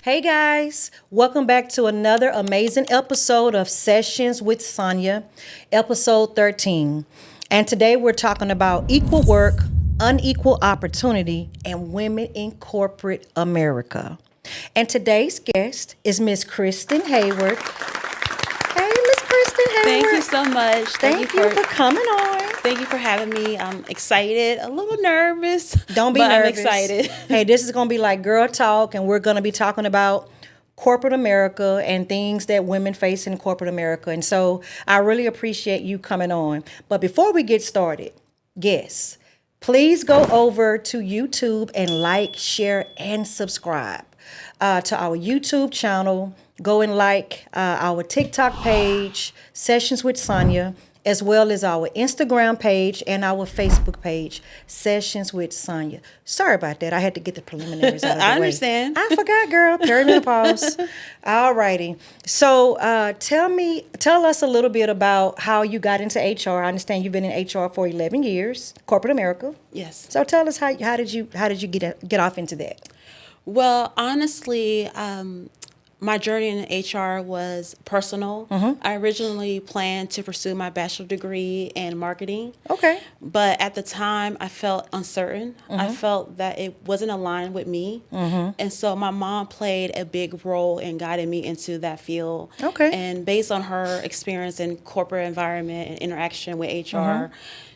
Hey guys, welcome back to another amazing episode of Sessions with Sonia, episode 13. And today we're talking about equal work, unequal opportunity, and women in corporate America. And today's guest is Miss Kristen Hayward. Hey, Miss Kristen Thank you Hayward. so much. Thank you for coming on. Thank you for having me. I'm excited, a little nervous, Don't be but I'm nervous. excited. Hey, this is going to be like girl talk, and we're going to be talking about corporate America and things that women face in corporate America. And so I really appreciate you coming on. But before we get started, yes, please go over to YouTube and like, share, and subscribe to our YouTube channel. Go and like our TikTok page, Sessions with Sonia, as well as our Instagram page and our Facebook page, Sessions with Sonia. Sorry about that. I had to get the preliminaries out of the way. I understand. I forgot, girl. Perimenopause. All righty. So tell us a little bit about how you got into HR. I understand you've been in HR for 11 years, corporate America. Yes. So tell us how did you get off into that? Well, honestly, my journey in HR was personal. I originally planned to pursue my bachelor degree in marketing. Okay. But at the time, I felt uncertain. I felt that it wasn't aligned with me. And so my mom played a big role in guiding me into that field. Okay. And based on her experience in corporate environment and interaction with HR,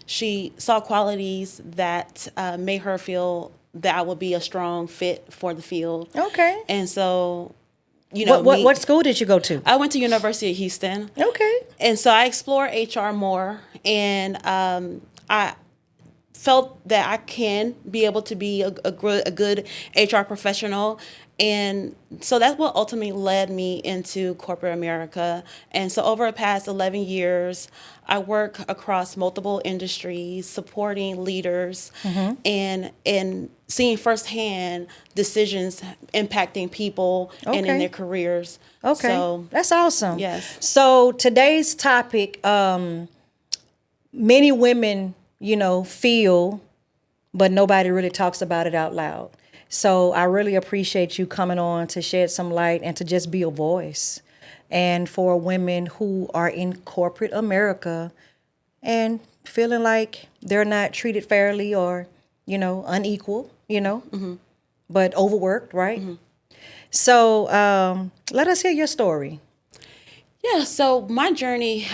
she saw qualities that made her feel that I would be a strong fit for the field. Okay. And so, What school did you go to? I went to University of Houston. Okay. And so I explored HR more, and I felt that I can be able to be a good HR professional. And so that's what ultimately led me into corporate America. And so over the past 11 years, I work across multiple industries, supporting leaders and seeing firsthand decisions impacting people and in their careers. Okay. So, that's awesome. yes. So today's topic, many women, feel, but nobody really talks about it out loud. So I really appreciate you coming on to shed some light and to just be a voice. And for women who are in corporate America and feeling like they're not treated fairly or, unequal, but overworked, right? So let us hear your story. Yeah, so my journey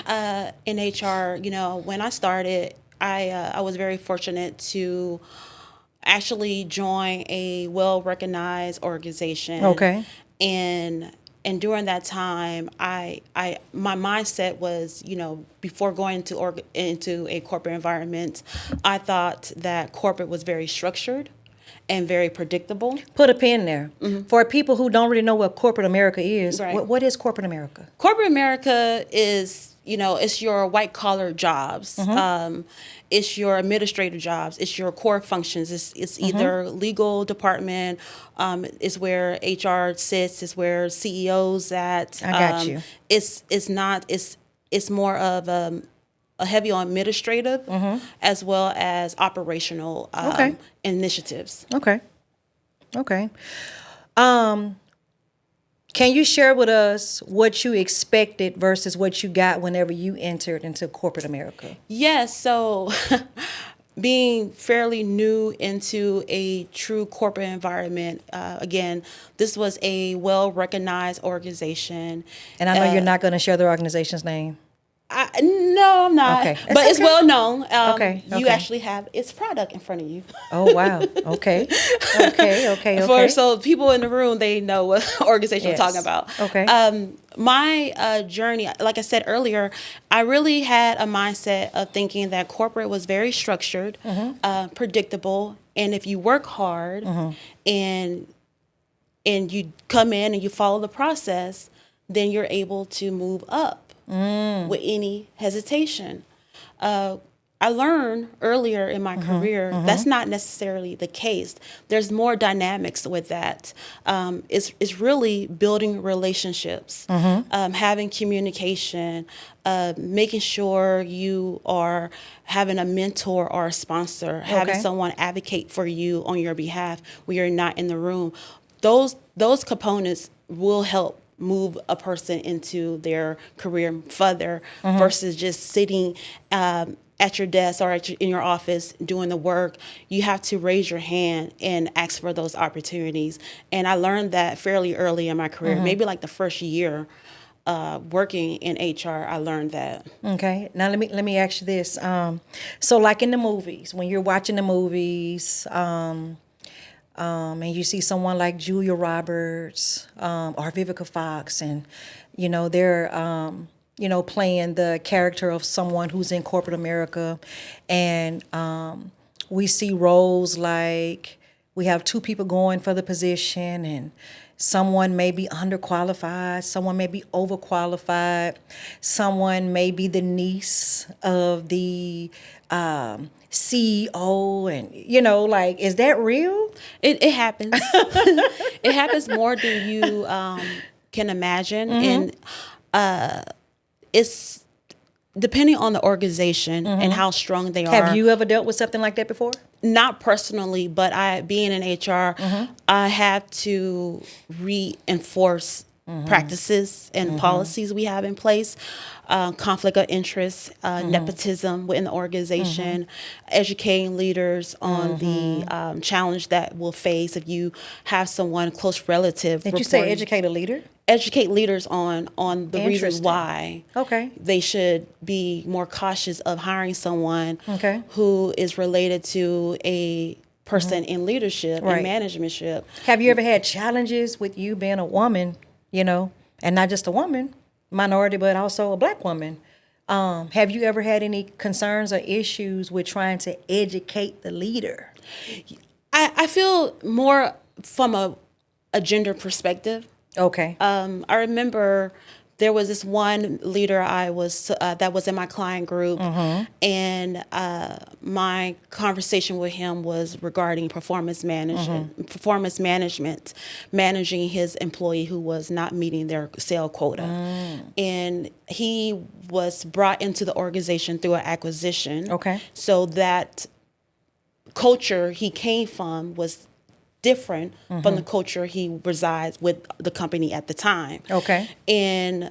in HR, when I started, I was very fortunate to actually join a well-recognized organization. Okay. And during that time, my mindset was, before going into a corporate environment, I thought that corporate was very structured and very predictable. Put a pin there. For people who don't really know what corporate America is, Right. what is corporate America? Corporate America is, it's your white collar jobs. It's your administrative jobs. It's your core functions. It's either legal department. Is where HR sits. Is where CEOs at. I got you. It's more of a heavy on administrative as well as operational initiatives. Okay. Can you share with us what you expected versus what you got whenever you entered into corporate America? Yes, so being fairly new into a true corporate environment, again, this was a well-recognized organization. And I know you're not going to share the organization's name. No, I'm not. Okay. But it's okay. well known. Okay. You actually have its product in front of you. Oh, wow. Okay. So people in the room, they know what organization Yes. we're talking about. Okay. My journey, like I said earlier, I really had a mindset of thinking that corporate was very structured, predictable, and if you work hard and you come in and you follow the process, then you're able to move up with any hesitation. I learned earlier in my career that's not necessarily the case. There's more dynamics with that. It's really building relationships, having communication, making sure you are having a mentor or a sponsor, having someone advocate for you on your behalf when you're not in the room. those components will help move a person into their career further versus just sitting at your desk or in your office doing the work. You have to raise your hand and ask for those opportunities. And I learned that fairly early in my career, maybe like the first year working in HR, I learned that. Okay. Now let me ask you this. So like in the movies, when you're watching the movies, and you see someone like Julia Roberts or Vivica Fox, and they're playing the character of someone who's in corporate America, and we see roles like we have two people going for the position, and someone may be underqualified, someone may be overqualified, someone may be the niece of the CEO, and like, is that real? It happens. It happens more than you can imagine, and it's depending on the organization and how strong they are. Have you ever dealt with something like that before? Not personally, but being in HR, I have to reinforce practices and policies we have in place, conflict of interest, nepotism within the organization, educating leaders on the challenge that we'll face if you have someone close relative. Did you say educate a leader? Educate leaders on the reasons Interesting. why they should be more cautious of hiring someone who is related to a person in leadership and managementship. Have you ever had challenges with you being a woman, and not just a woman, minority, but also a Black woman? Have you ever had any concerns or issues with trying to educate the leader? I feel more from a gender perspective. Okay. I remember there was this one leader I was that was in my client group, and my conversation with him was regarding performance management, managing his employee who was not meeting their sale quota, and he was brought into the organization through an acquisition. Okay. So that culture he came from was different from the culture he resides with the company at the time. Okay. And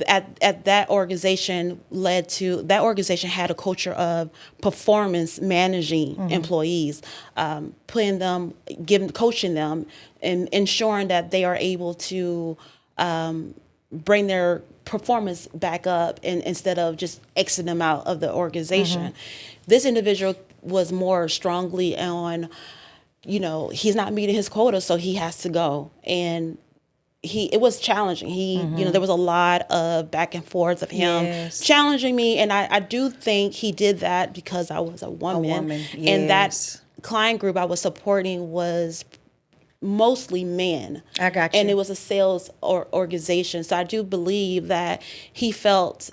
at that organization had a culture of performance managing employees, coaching them, and ensuring that they are able to bring their performance back up, and instead of just exiting them out of the organization. This individual was more strongly on, he's not meeting his quota, so he has to go. And it was challenging. There was a lot of back and forth of him challenging me. And I do think he did that because I was a woman. Yes. And that client group I was supporting was mostly men. I got you. And it was a sales organization. So I do believe that he felt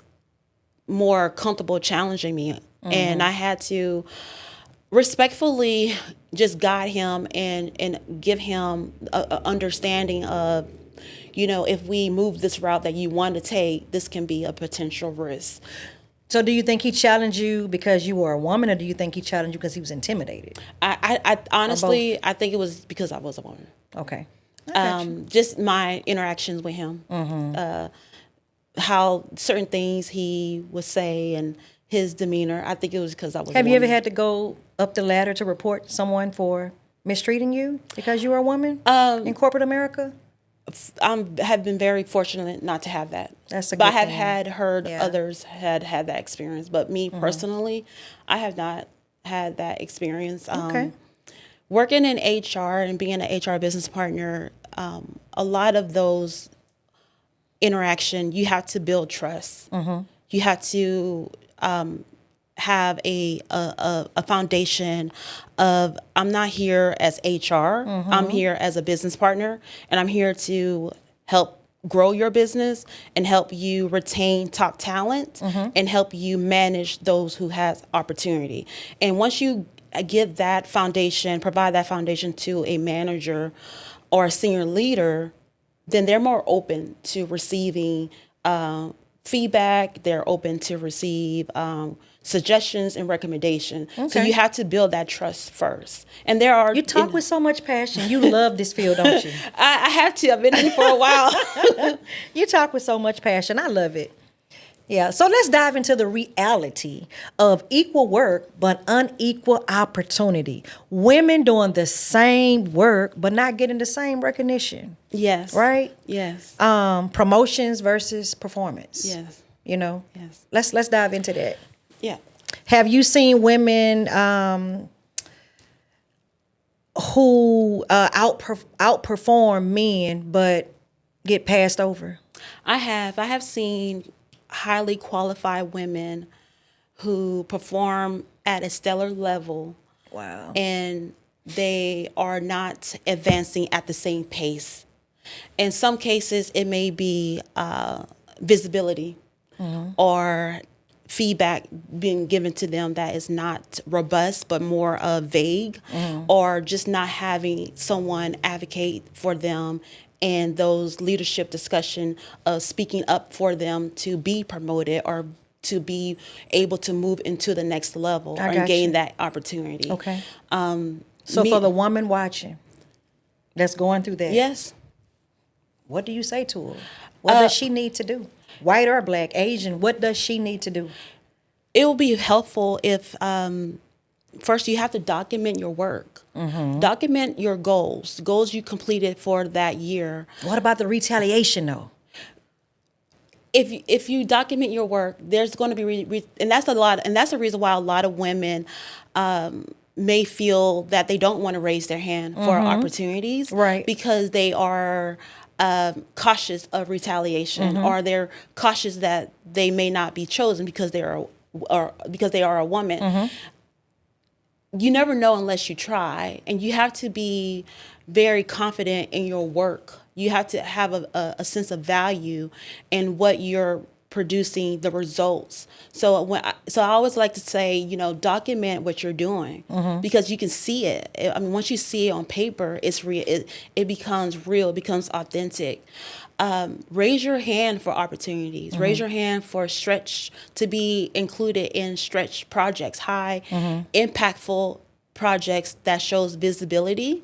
more comfortable challenging me. And I had to respectfully just guide him and give him a understanding of, if we move this route that you want to take, this can be a potential risk. So do you think he challenged you because you were a woman, or do you think he challenged you because he was intimidated? I honestly, I think it was because I was a woman. Okay. Just my interactions with him, how certain things he would say and his demeanor. I think it was because I was a woman. Have you ever had to go up the ladder to report someone for mistreating you because you were a woman in corporate America? I have been very fortunate not to have that. That's a but good I have thing. heard Yeah. others had that experience. But me personally, I have not had that experience. Okay. Working in HR and being an HR business partner, a lot of those interaction, you have to build trust. You have to have a foundation of, I'm not here as HR, I'm here as a business partner, and I'm here to help grow your business and help you retain top talent and help you manage those who has opportunity. And once you give that foundation, provide that foundation to a manager or a senior leader, then they're more open to receiving feedback. They're open to receive suggestions and recommendations. So Okay. you have to build that trust first. And there are You talk with so much passion. You love this field, don't you? I have to. I've been in it for a while. You talk with so much passion. I love it. Yeah. So let's dive into the reality of equal work but unequal opportunity. Women doing the same work but not getting the same recognition. Yes. Right? Yes. Promotions versus performance. Yes. You know. Yes. Let's dive into that. Yeah. Have you seen women who outperform men but get passed over? I have seen highly qualified women who perform at a stellar level. Wow. And they are not advancing at the same pace. In some cases, it may be visibility or feedback being given to them that is not robust, but more vague, or just not having someone advocate for them and those leadership discussion of speaking up for them to be promoted or to be able to move into the next level I and got gain you. that opportunity. Okay. So me- for the woman watching that's going through that, Yes. what do you say to her? What does she need to do? White or black, Asian, what does she need to do? It will be helpful if first you have to document your work. Document your goals you completed for that year. What about the retaliation though? If you document your work, there's going to be and that's the reason why a lot of women may feel that they don't want to raise their hand for opportunities, Right. Because they are cautious of retaliation, or they're cautious that they may not be chosen because they are a woman. You never know unless you try, and you have to be very confident in your work. You have to have a sense of value in what you're producing, the results. So I always like to say, document what you're doing, because you can see it. I mean, once you see it on paper, it's real. It becomes real. It becomes authentic. Raise your hand for opportunities. Raise your hand for to be included in stretch projects, high impactful projects that shows visibility.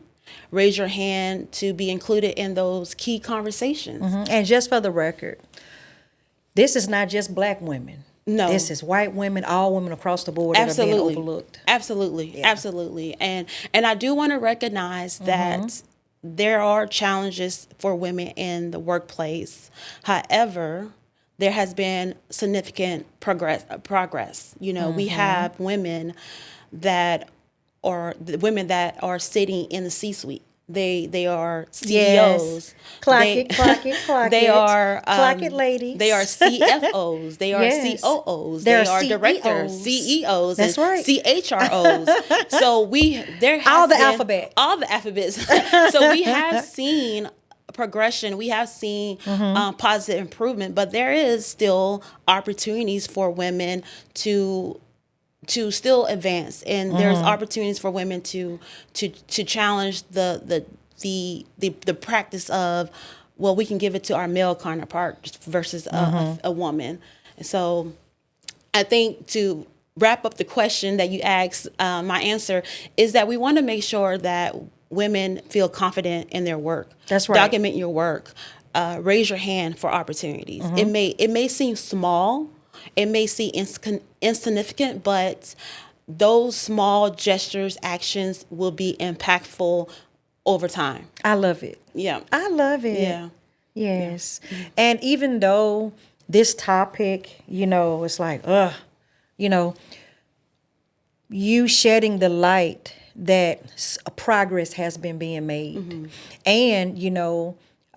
Raise your hand to be included in those key conversations. And just for the record, this is not just black women. No. This is white women, all women across the board that are being overlooked. Absolutely. And I do want to recognize that there are challenges for women in the workplace. However, there has been significant progress. We have women that are sitting in the C-suite. They are CEOs. Yes. Clock it. They are clock it, ladies. They are CFOs. They are Yes. COOs. They're They are directors, CEOs. CEOs, That's and right. CHROs. So there has All the been- alphabet. all the alphabets. So we have seen progression. We have seen positive improvement, but there is still opportunities for women to still advance, and there's opportunities for women to challenge the practice of, well, we can give it to our male counterpart versus a woman. And so I think, to wrap up the question that you asked, my answer is that we want to make sure that women feel confident in their work. That's right. Document your work. Raise your hand for opportunities. It may seem small. It may seem insignificant, but those small gestures, actions will be impactful over time. I love it. Yeah. I love it. Yeah. Yes. And even though this topic, it's like, you shedding the light that progress has been being made. And,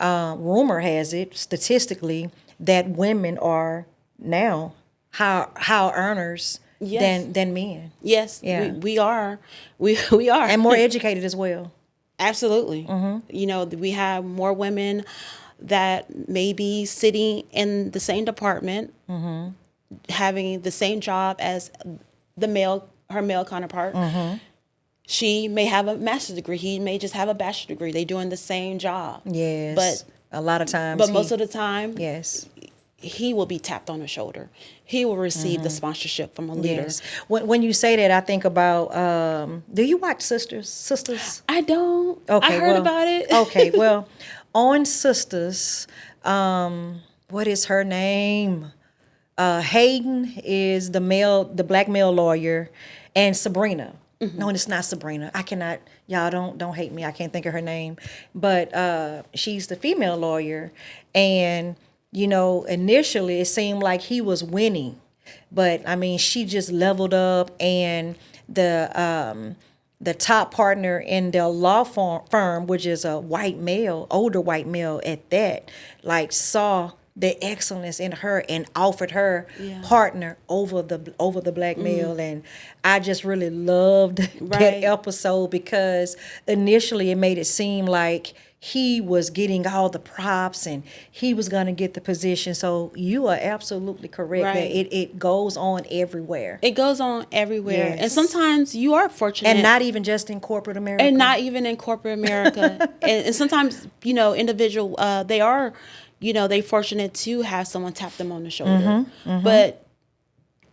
rumor has it statistically that women are now higher earners Yes. than men. Yes. Yeah. We are. We are. And more educated as well. Absolutely. We have more women that may be sitting in the same department, having the same job as her male counterpart. She may have a master's degree. He may just have a bachelor's degree. They're doing the same job. Yes. But a lot of times. But most of the time, Yes. he will be tapped on the shoulder. He will receive the sponsorship from a leader. Yes. When you say that, I think about, do you watch Sisters? I don't. I Okay, heard well, about it. okay, well, on Sisters, what is her name? Hayden is the black male lawyer, and Sabrina. No, it's not Sabrina. I cannot. Y'all don't hate me. I can't think of her name, but she's the female lawyer, and initially it seemed like he was winning, but I mean she just leveled up, and the top partner in their law firm, which is a white male, older white male at that, like saw the excellence in her and offered her partner over the black male. And I just really loved that episode, because initially it made it seem like he was getting all the props and he was going to get the position. So you are absolutely correct that it goes on everywhere. It goes on everywhere. Yes. And sometimes you are fortunate. And not even just in corporate America. And not even in corporate America. and sometimes, individual, they are, they fortunate to have someone tap them on the shoulder. But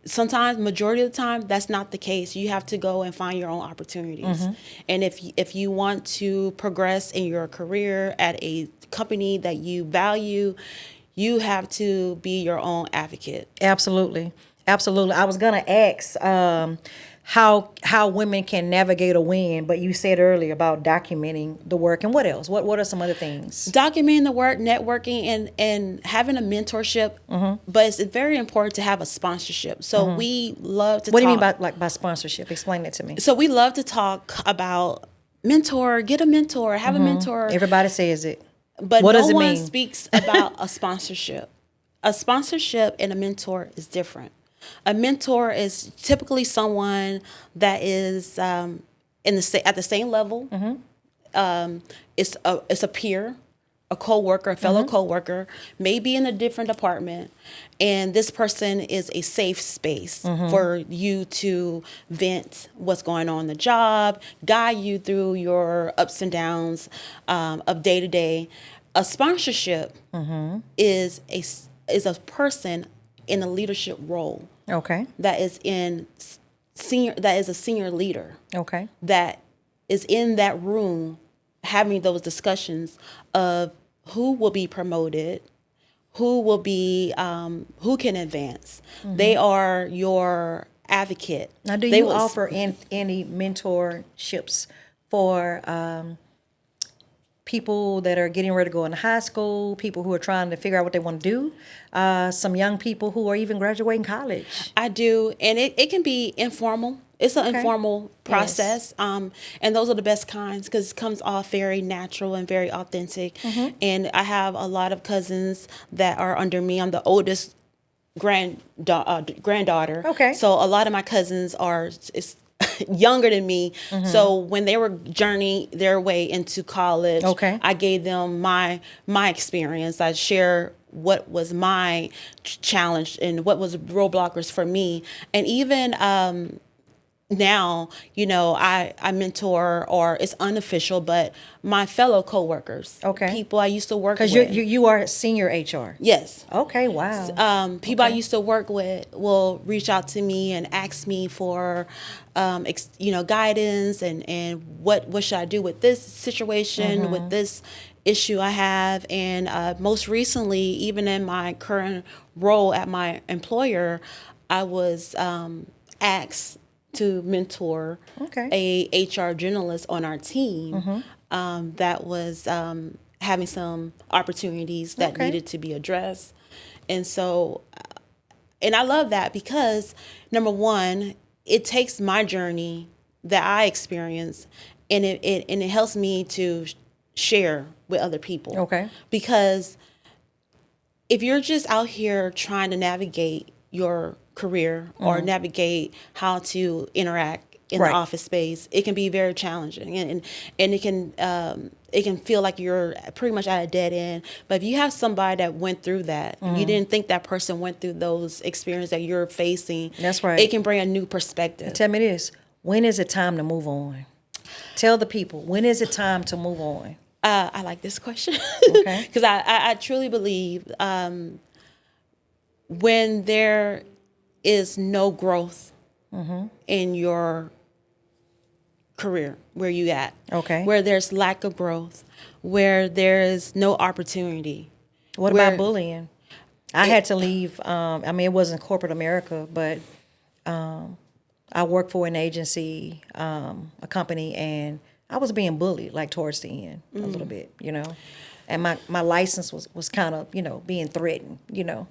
sometimes, majority of the time, that's not the case. You have to go and find your own opportunities. And if you want to progress in your career at a company that you value, you have to be your own advocate. Absolutely. Absolutely. I was going to ask how women can navigate a win, but you said earlier about documenting the work. And what else? What are some other things? Documenting the work, networking, and having a mentorship. But it's very important to have a sponsorship. So we love to What talk. do you mean by sponsorship? Explain that to me. So we love to talk about mentor, get a mentor, have a mentor. Everybody says it. But what does no it one mean? speaks about a sponsorship. A sponsorship and a mentor is different. A mentor is typically someone that is at the same level. It's a peer, a coworker, a fellow coworker, maybe in a different department, and this person is a safe space for you to vent what's going on in the job, guide you through your ups and downs of day to day. A sponsorship is a person in a leadership role. Okay. That is a senior leader. Okay. That is in that room having those discussions of who will be promoted, who will be who can advance. They are your advocate. Now, do you offer any mentorships for people that are getting ready to go into high school, people who are trying to figure out what they want to do, some young people who are even graduating college? I do, and it can be informal. It's an informal process, and those are the best kinds because it comes off very natural and very authentic. And I have a lot of cousins that are under me. I'm the oldest granddaughter. Okay. So a lot of my cousins are younger than me. So when they were journeying their way into college, I gave them my experience. I share what was my challenge and what was roadblockers for me. And even now, I mentor, or it's unofficial, but my fellow coworkers, people I used to work with. Because you are senior HR. Yes. Okay. Wow. People I used to work with will reach out to me and ask me for, guidance and what should I do with this situation, with this issue I have. And most recently, even in my current role at my employer, I was asked to mentor a HR journalist on our team that was having some opportunities that needed to be addressed. And so, and I love that because, number one, it takes my journey that I experience and it helps me to share with other people. Okay. Because if you're just out here trying to navigate your career or navigate how to interact in the office space, it can be very challenging, and it can feel like you're pretty much at a dead end. But if you have somebody that went through that, you didn't think that person went through those experiences that you're facing. That's right. It can bring a new perspective. Tell me this: when is it time to move on? Tell the people, when is it time to move on? I like this question Okay. because I truly believe when there is no growth in your career, where you at, Okay. where there's lack of growth, where there is no opportunity. What where about bullying? I had to leave. I mean, it wasn't corporate America, but I worked for an agency, a company, and I was being bullied like towards the end a little bit, you know. And my license was kind of, you know, being threatened, you know.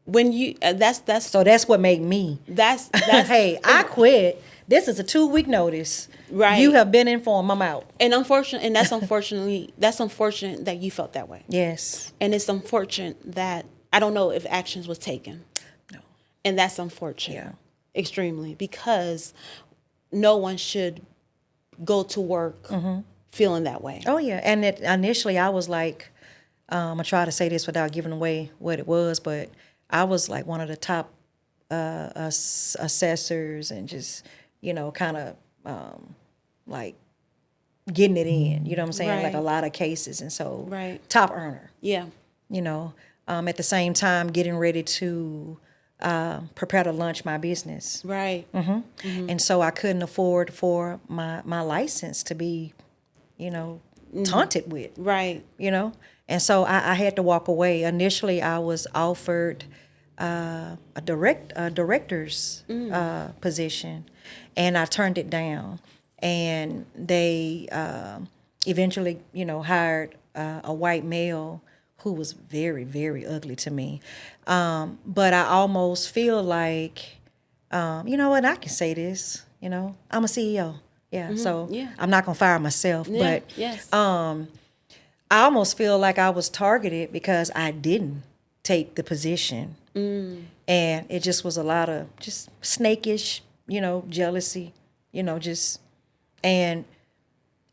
When you that's So that's what made me. that's Hey, I quit. This is a 2-week notice. Right. You have been informed. I'm out. and that's unfortunate that you felt that way. Yes. And it's unfortunate that I don't know if actions was taken. No. And that's unfortunate. Yeah. Extremely, because no one should go to work feeling that way. Oh yeah. And initially I was like, I try to say this without giving away what it was, but I was like one of the top assessors and just, you know, kind of like getting it in, you know what I'm saying? Right. Like a lot of cases. And so Right. top earner, Yeah. you know, at the same time getting ready to prepare to launch my business. Right. And so I couldn't afford for my license to be, you know, taunted with, Right. you know? And so I had to walk away. Initially, I was offered a director's position, and I turned it down. And they eventually, you know, hired a white male who was very, very ugly to me. But I almost feel like, you know what, I can say this, you know, I'm a CEO. Yeah, so Yeah. I'm not going to fire myself. Yeah. But Yes. I almost feel like I was targeted because I didn't take the position. And it just was a lot of just snakish, you know, jealousy, you know, just, and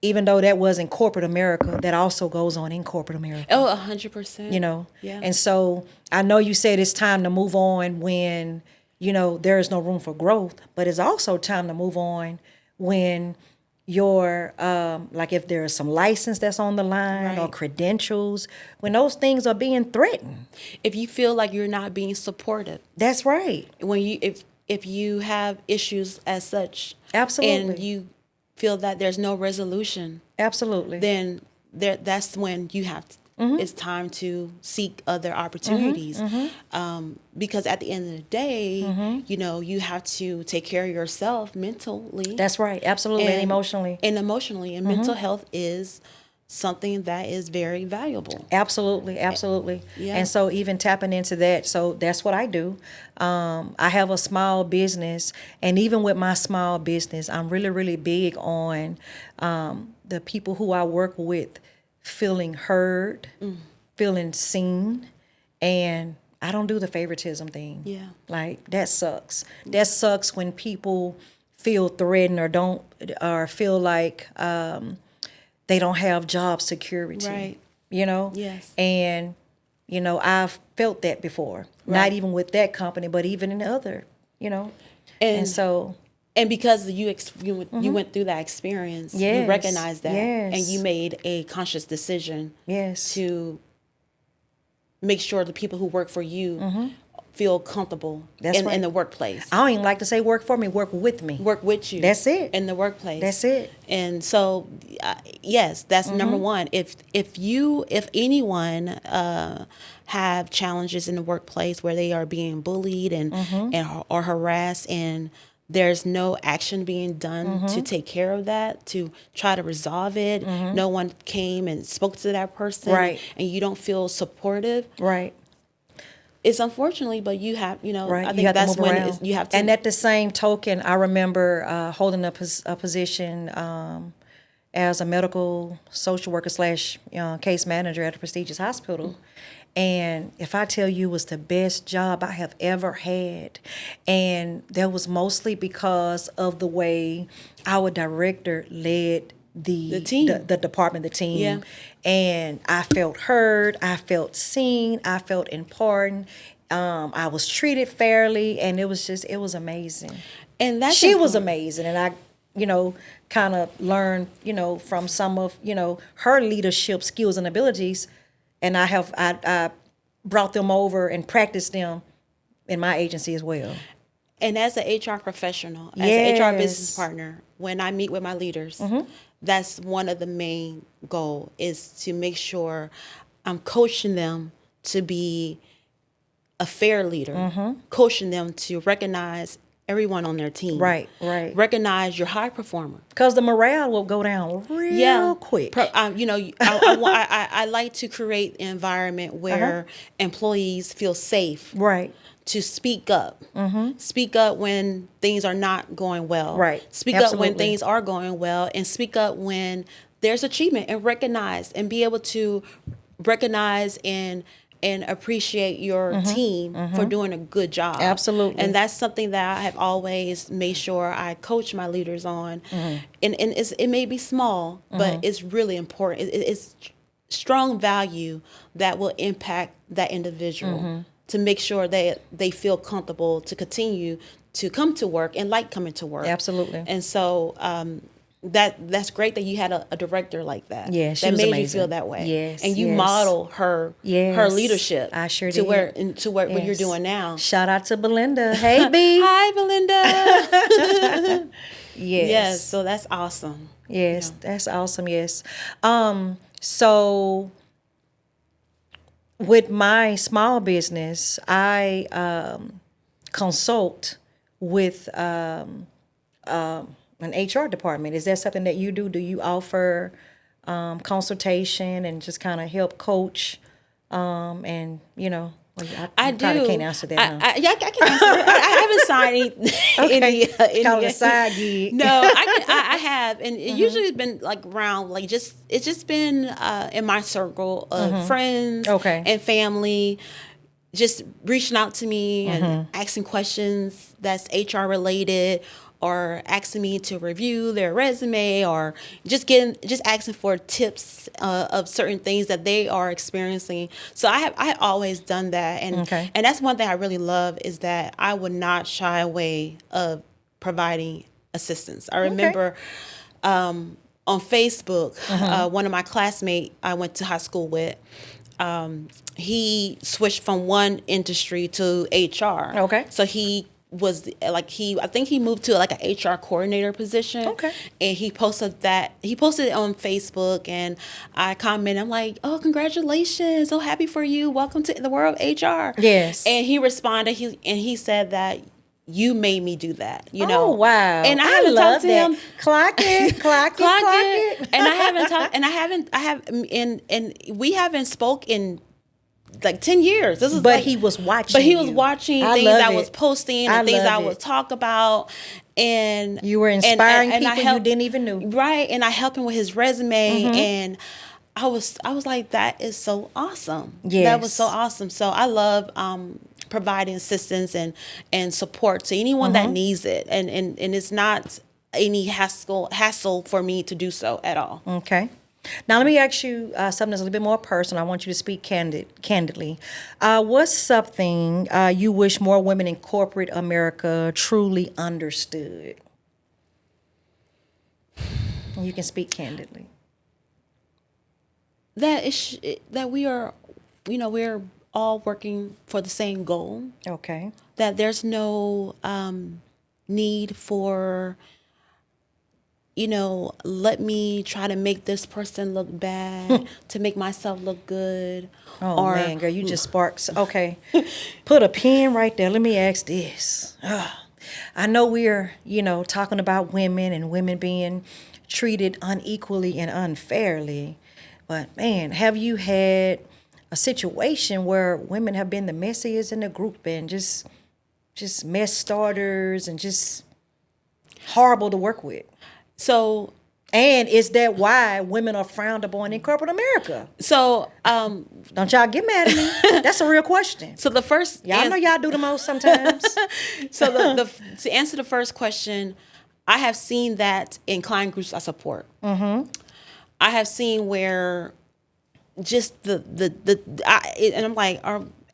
even though that was in corporate America, that also goes on in corporate America, Oh, 100%. you know? Yeah. And so I know you said it's time to move on when, you know, there is no room for growth, but it's also time to move on when your like if there's some license that's on the line or Right. credentials, when those things are being threatened. If you feel like you're not being supported, That's right. when you if you have issues as such, Absolutely. and you feel that there's no resolution, Absolutely. then that's when you have to, it's time to seek other opportunities. Because at the end of the day, you know, you have to take care of yourself mentally. That's right. Absolutely. And emotionally. And emotionally. And mental health is something that is very valuable. Absolutely, absolutely. Yeah. And so even tapping into that, so that's what I do. I have a small business, and even with my small business, I'm really, really big on the people who I work with feeling heard, feeling seen, and I don't do the favoritism thing. Yeah. Like that sucks. That sucks when people feel threatened or feel like they don't have job security. Right. You know? Yes. And, you know, I've felt that before. Not Right. even with that company, but even in other, you know? And so, And because you went through that experience, you Yes, recognize that, and yes. you made a conscious decision yes. to make sure the people who work for you feel comfortable That's in right. the workplace. I don't even like to say work for me, work with me. Work with you. That's it. In the workplace. That's it. And so, yes, that's number one. If anyone have challenges in the workplace where they are being bullied and or harassed, and there's no action being done to take care of that, to try to resolve it, no one came and spoke to that person, Right. and you don't feel supportive, Right. it's unfortunately, but you have, Right. I You think have to that's move when around. you have to. And at the same token, I remember holding a position as a medical social worker / case manager at a prestigious hospital. And if I tell you, it was the best job I have ever had. And that was mostly because of the way our director led the team. the department, the team. Yeah. And I felt heard, I felt seen, I felt important. I was treated fairly, and it was amazing. And that's She was important. amazing, and I, kind of learned, from some of, her leadership skills and abilities, and I brought them over and practiced them, in my agency as well. And as an HR professional, as an HR business Yes. partner, when I meet with my leaders, that's one of the main goal is to make sure I'm coaching them to be a fair leader, coaching them to recognize everyone on their team. Right, right. Recognize your high performer. Because the morale will go down real quick. You know, I like to create an environment where employees feel safe Right. to speak up. Speak up when things are not going well. Right. Speak up when Absolutely. things are going well, and speak up when there's achievement, and recognize and be able to recognize and appreciate your team for doing a good job. Absolutely. And that's something that I have always made sure I coach my leaders on. And it may be small, but it's really important. It's strong value that will impact that individual to make sure that they feel comfortable to continue to come to work and like coming to work. Absolutely. And so that's great that you had a director like that. Yeah, she that was made amazing. you feel that way. Yes, and you yes. model her Yes, leadership. I sure to did. what you're Yes. doing now. Shout out to Belinda. Hey, B. Hi, Belinda. Yes. Yes, so that's awesome. Yes, that's awesome. Yes. So with my small business, I consult with an HR department. Is that something that you do? Do you offer consultation and just kind of help coach? And well, I you probably do. can't answer that. Huh? I can answer it. I haven't signed any. It's called a side gig. No, I have, and it usually has been like around it's just been in my circle of friends, and family, just reaching out to me and asking questions that's HR related, or asking me to review their resume, or just asking for tips of certain things that they are experiencing. So I always done that, and that's one thing I really love is that I would not shy away of providing assistance. I remember on Facebook, one of my classmates I went to high school with, he switched from one industry to HR. Okay. So he was I think he moved to like an HR coordinator position. Okay. And he posted it on Facebook, and I commented, I'm like, oh, congratulations, so happy for you, welcome to the world of HR. Yes. And he responded, he said that you made me do that, Oh, wow. And I I haven't love talked to that. him. Clock it, clock it. And I haven't talked, and we haven't spoke in like 10 years. This is But like, he was watching. But he was you. watching I things love I it. was posting I and things love I would it. talk about, and You were inspiring and I people helped- you didn't even know. Right, and I helped him with his resume, and I was like, that is so awesome. That was so Yes. awesome. So I love providing assistance and support to anyone that needs it, and it's not any hassle for me to do so at all. Okay. Now let me ask you something that's a little bit more personal. I want you to speak candidly. What's something you wish more women in corporate America truly understood? And you can speak candidly. That we are, we're all working for the same goal. Okay. That there's no need for, let me try to make this person look bad to make myself look good. Oh, man, girl, you just sparked. Okay. Put a pin right there. Let me ask this. I know we're, talking about women and women being treated unequally and unfairly. But, man, have you had a situation where women have been the messiest in the group and just mess starters and just horrible to work with? So, and is that why women are frowned upon in corporate America? So, don't y'all get mad at me. That's a real question. So the first, y'all know y'all do the most sometimes. So to answer the first question, I have seen that in client groups I support. I have seen where just and I'm like,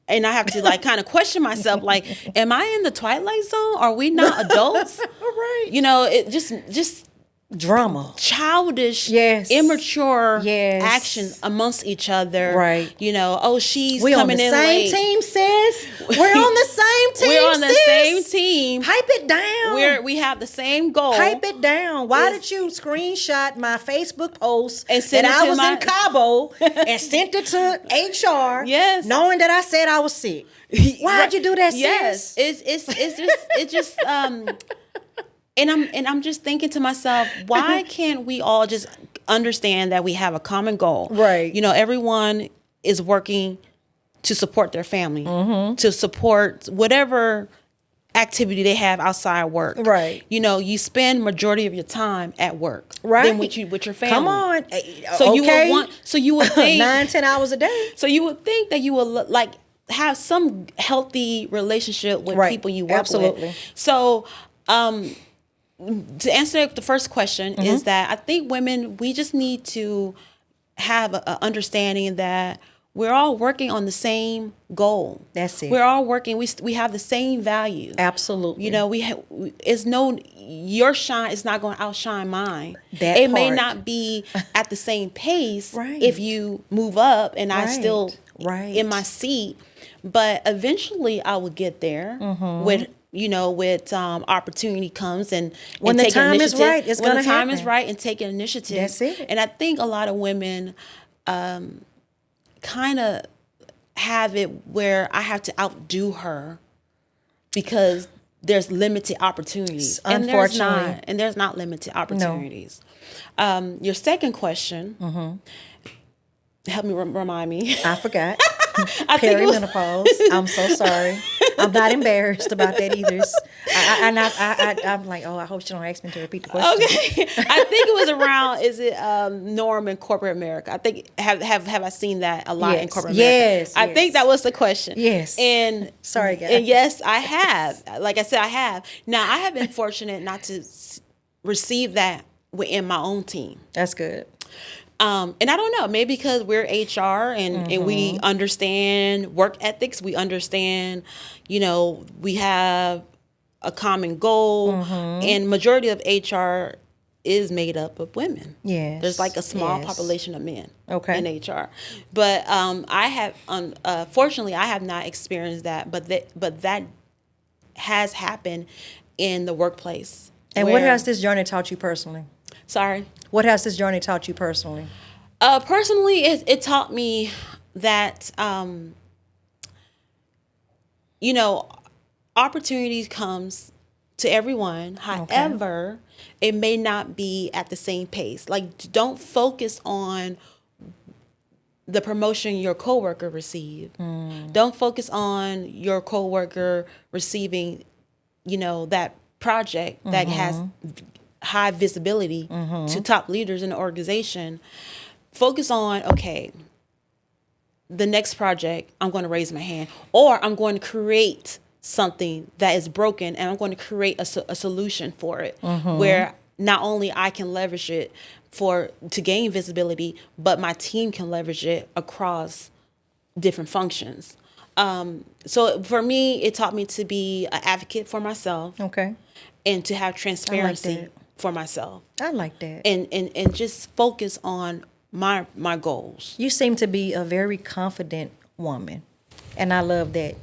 and I have to like kind of question myself, like, am I in the twilight zone? Are we not adults? Right. It just Drama. childish, Yes. immature Yes. action amongst each other. Right. You know, oh, she's We on coming the in same late. team, sis. We're on the same team, We're on the sis. same team. Pipe it down. We have the same goal. Pipe it down. Why Is- did you screinshot my Facebook post And that send it I to was my- in Cabo and sent it to HR? Yes. Knowing that I said I was sick. Why'd you do that, Yes, sis? it's just and I'm just thinking to myself, why can't we all just understand that we have a common goal? Right. You know, everyone is working to support their family, to support whatever activity they have outside work. Right. You know, you spend majority of your time at work. Right. Than with your family. Come on. So Okay. you would think 9-10 hours a day. So you would think that you would like have some healthy relationship with Right. people you work Absolutely. with. So to answer the first question is that I think women, we just need to have an understanding that we're all working on the same goal. That's it. We're all working. We have the same value. Absolutely. You know, your shine is not going to outshine mine. That it may part. not be at the same pace Right. if you move up and I Right. still Right. in my seat, but eventually I will get there with opportunity comes and When the take time is initiative. right, it's when gonna the time is happen. right and take an initiative. That's it. And I think a lot of women kind of have it where I have to outdo her because there's limited opportunities. Unfortunately. And there's not limited opportunities. Your second question, help me remind me. I forgot. I think it was- Perimenopause. I'm so sorry. I'm not embarrassed about that either. I'm like, oh, I hope she don't ask me to repeat the question. Okay, I think it was around. Is it norm in corporate America? I think have I seen that a lot in Yes. corporate America? Yes, I yes. think that was the question. Yes. and Sorry, guys. And yes, I have. Like I said, I have. Now I have been fortunate not to receive that within my own team. That's good. And I don't know, maybe because we're HR and we understand work ethics, we understand, we have a common goal, and majority of HR is made up of women. Yes, There's like a small yes. population of men Okay. in HR. But I have, fortunately, I have not experienced that, but that has happened in the workplace. And what where- has this journey taught you personally? Sorry? What has this journey taught you personally? Personally, it taught me that, opportunities comes to everyone. However, it may not be at the same pace. Like, don't focus on the promotion your coworker received. Don't focus on your coworker receiving, that project that has high visibility to top leaders in the organization. Focus on, okay, the next project, I'm going to raise my hand, or I'm going to create something that is broken and I'm going to create a solution for it where not only I can leverage it to gain visibility, but my team can leverage it across different functions. So for me, it taught me to be an advocate for myself. Okay. And to have transparency that. for myself, I like that. and just focus on my goals. You seem to be a very confident woman, and I love that.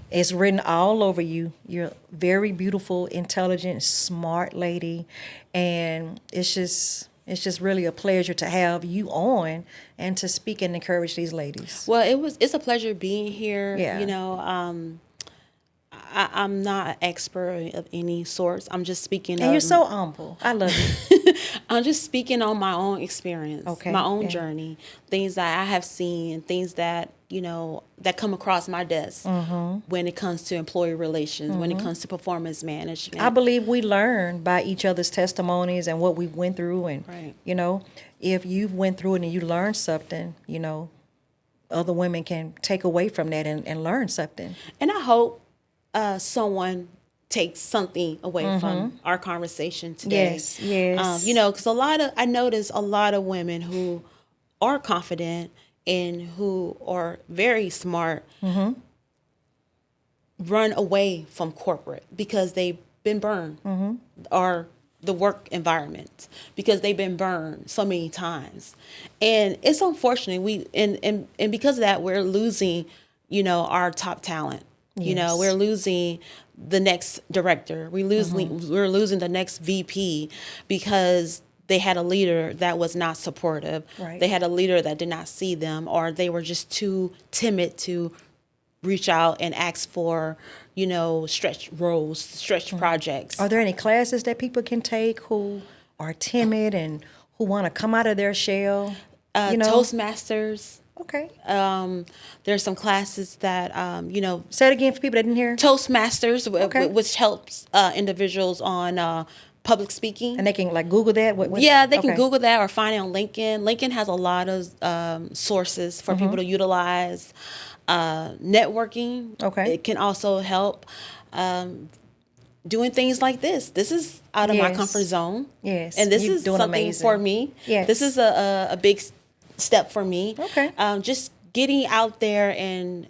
It's written all over you. You're a very beautiful, intelligent, smart lady, and it's just really a pleasure to have you on and to speak and encourage these ladies. Well, it's a pleasure being here. Yeah. I'm not an expert of any sorts. I'm just speaking. And you're so humble. I love you. I'm just speaking on my own experience, Okay, my own yeah. journey, things that I have seen, things that that come across my desk when it comes to employee relations, when it comes to performance management. I believe we learn by each other's testimonies and what we went through, and Right. If you've went through it and you learned something, other women can take away from that and learn something. And I hope someone takes something away from our conversation today. Yes. Because I notice a lot of women who are confident and who are very smart run away from corporate because they've been burned or the work environment because they've been burned so many times. And it's unfortunate and because of that we're losing, our top talent. Yes. We're losing the next director. We're losing the next VP because they had a leader that was not supportive. Right. They had a leader that did not see them, or they were just too timid to reach out and ask for, stretch roles, stretch projects. Are there any classes that people can take who are timid and who want to come out of their shell? Toastmasters. Okay. There's some classes that, Say it again for people that didn't hear. Toastmasters, Okay. which helps individuals on public speaking. And they can like Google that? Yeah, they can okay. Google that or find it on LinkedIn. LinkedIn has a lot of sources for people to utilize. Networking. Okay. It can also help. Doing things like this. This is out of my Yes. comfort zone. Yes. And this You're is doing something amazing. for me. Yes. This is a big step for me. Okay. Just getting out there and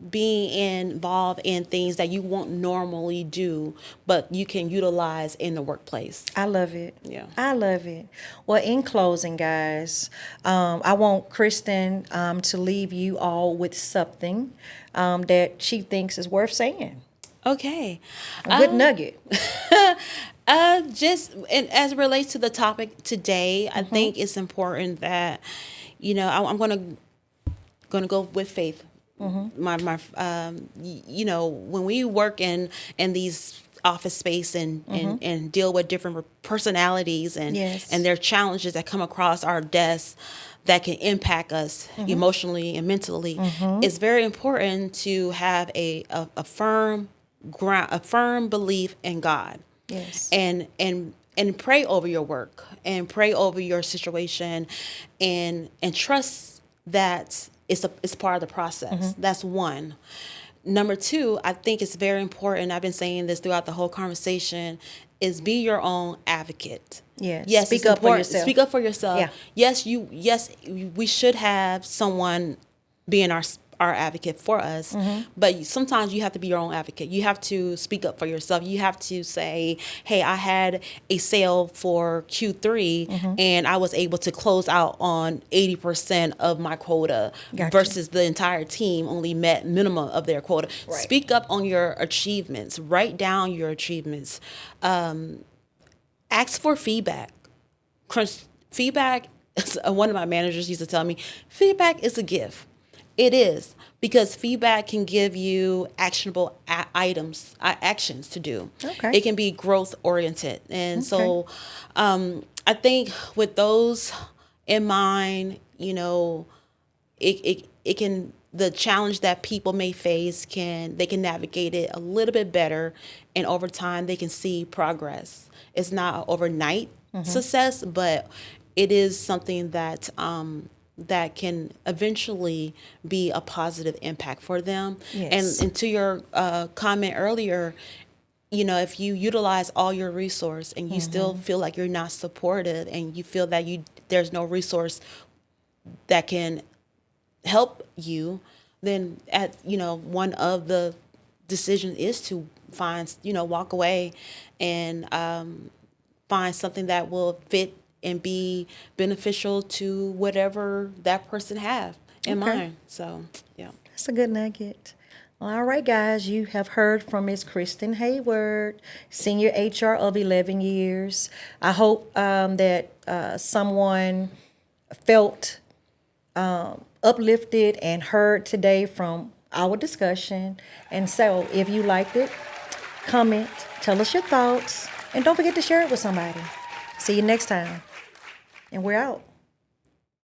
being involved in things that you won't normally do, but you can utilize in the workplace. I love it. Yeah. I love it. Well, in closing, guys, I want Kristen to leave you all with something that she thinks is worth saying. Okay. A good nugget. Just and as it relates to the topic today, I think it's important that, I'm gonna go with faith. My when we work in these office space and deal with different personalities and Yes. and their challenges that come across our desks that can impact us emotionally and mentally, it's very important to have a firm ground, a firm belief in God. Yes. And pray over your work and pray over your situation and trust that it's part of the process. That's one. Number two, I think it's very important. I've been saying this throughout the whole conversation, is be your own advocate. Yes. Yes, Speak it's up for important. yourself. Speak up for yourself. Yeah. Yes, we should have someone being our advocate for us, but sometimes you have to be your own advocate. You have to speak up for yourself. You have to say, hey, I had a sale for Q3 and I was able to close out on 80% of my quota Gotcha. versus the entire team only met minimum of their quota. Right. Speak up on your achievements. Write down your achievements. Ask for feedback. Feedback, one of my managers used to tell me, feedback is a gift. It is, because feedback can give you actionable actions to do. Okay. It can be growth oriented. And so I think with those in mind, it can, the challenge that people may face, they can navigate it a little bit better. And over time, they can see progress. It's not an overnight success, but it is something that that can eventually be a positive impact for them. Yes. And to your comment earlier, if you utilize all your resource and you still feel like you're not supported and you feel that there's no resource that can help you, then one of the decisions is to find, walk away and find something that will fit and be beneficial to whatever that person have in mind. So, yeah. That's a good nugget. All right, guys, you have heard from Ms. Kristen Hayward, senior HR of 11 years. I hope that someone felt uplifted and heard today from our discussion. And so if you liked it, comment, tell us your thoughts, and don't forget to share it with somebody. See you next time. And we're out.